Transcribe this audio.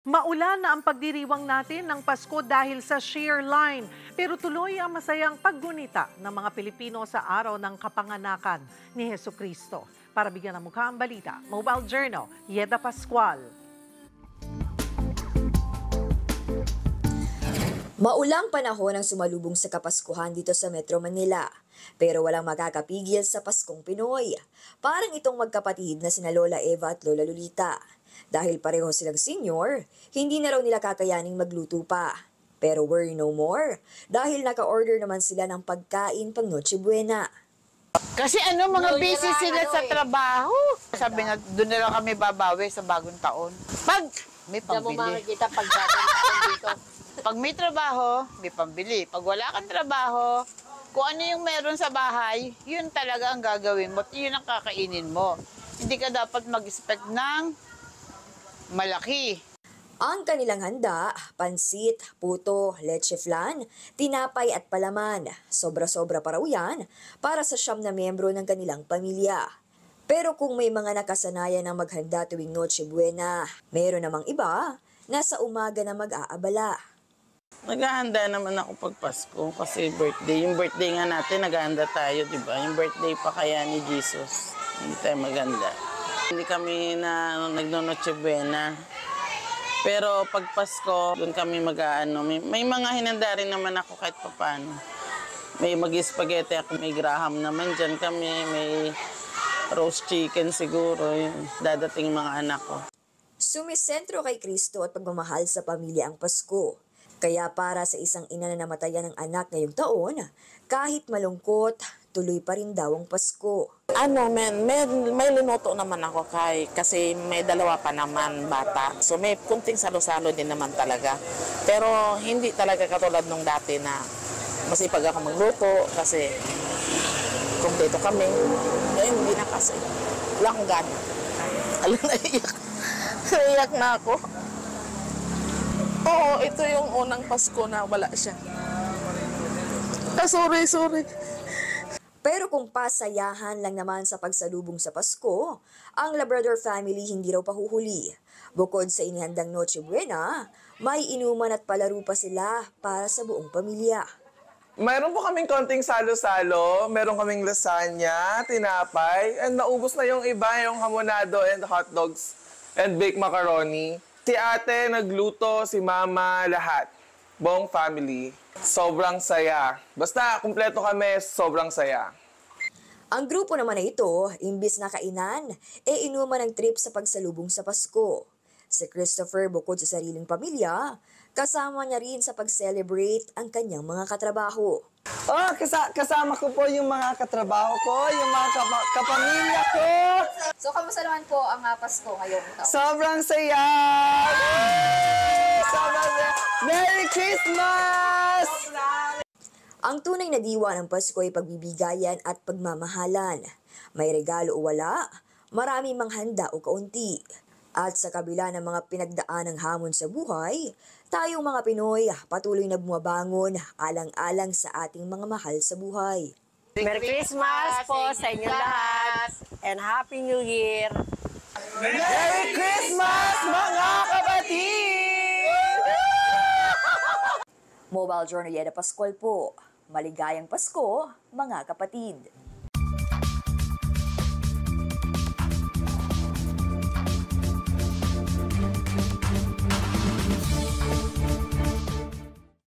Maulan na ang pagdiriwang natin ng Pasko dahil sa shear line. Pero tuloy ang masayang paggunita ng mga Pilipino sa araw ng kapanganakan ni Hesukristo. Para bigyan ng mukha ang balita, Mobile Journal, Yeda Pascual. Maulang panahon ang sumalubong sa Kapaskuhan dito sa Metro Manila. Pero walang makakapigil sa Paskong Pinoy. Parang itong magkapatid na sina Lola Eva at Lola Lolita. Dahil pareho silang senior, hindi na raw nila kakayaning magluto pa. Pero worry no more, dahil naka-order naman sila ng pagkain pang Noche Buena. Kasi mga busy sila sa trabaho. Sabi nga, doon na lang kami babawi sa bagong taon. Pag may pambili. makikita pagdating dito. Pag may trabaho, may pambili. Pag wala kang trabaho, kung ano yung meron sa bahay, yun talaga ang gagawin mo at yun ang kakainin mo. Hindi ka dapat mag-expect ng malaki. Ang kanilang handa, pansit, puto, leche flan, tinapay at palaman. Sobra-sobra pa raw yan para sa 9 na miyembro ng kanilang pamilya. Pero kung may mga nakasanayan ng maghanda tuwing Noche Buena, meron namang iba na sa umaga na mag-aabala. Naghahanda naman ako pag Pasko kasi birthday. Yung birthday nga natin, naghahanda tayo, di ba? Yung birthday pa kaya ni Jesus. Hindi tayo maghanda. Hindi kami nagno-Noche Buena. Pero pag Pasko, doon kami mag-aano. May mga hinanda rin naman ako kahit papaano. May mag-spaghetti ako, may graham naman dyan kami. May roast chicken siguro. Yun. Dadating mga anak ko. Sumisentro kay Kristo at pagmamahal sa pamilya ang Pasko. Kaya para sa isang ina na namatayan ng anak ngayong taon, kahit malungkot, tuloy pa rin daw ang Pasko. May lunuto naman ako kasi may 2 pa naman bata. So may kunting salo-salo din naman talaga. Pero hindi talaga katulad nung dati na masipag ako magluto kasi kumpleto kami. Ngayon hindi na kasi. Wala akong gana. Alam, naiyak. Naiyak na ako. Oo, ito yung unang Pasko na wala siya. Sorry. Pero kung pasayahan lang naman sa pagsalubong sa Pasko, ang Labrador family hindi raw pahuhuli. Bukod sa inihandang Noche Buena, may inuman at palaro pa sila para sa buong pamilya. Mayroon po kaming konting salo-salo, meron kaming lasagna, tinapay, and naubos na yung iba, yung hamonado and hotdogs and baked macaroni. Si ate nagluto, si mama, lahat. Buong family. Sobrang saya. Basta kumpleto kami, sobrang saya. Ang grupo naman na ito, imbis na kainan, inuman ng trip sa pagsalubong sa Pasko. Si Christopher, bukod sa sariling pamilya, kasama niya rin sa pag-celebrate ang kanyang mga katrabaho. Kasama ko po yung mga katrabaho ko, yung mga kapamilya ko. So, kamusta naman po ang Pasko ngayong taon? Sobrang saya! Sobrang saya! Merry Christmas! Ang tunay na diwa ng Pasko ay pagbibigayan at pagmamahalan. May regalo o wala, marami mang handa o kaunti. At sa kabila ng mga pinagdaanang hamon sa buhay, tayong mga Pinoy patuloy na bumabangon alang-alang sa ating mga mahal sa buhay. Merry Christmas po sa inyo lahat and Happy New Year! Merry Christmas, mga kapatid! Mobile Journal Yeda Pascual po. Maligayang Pasko, mga kapatid.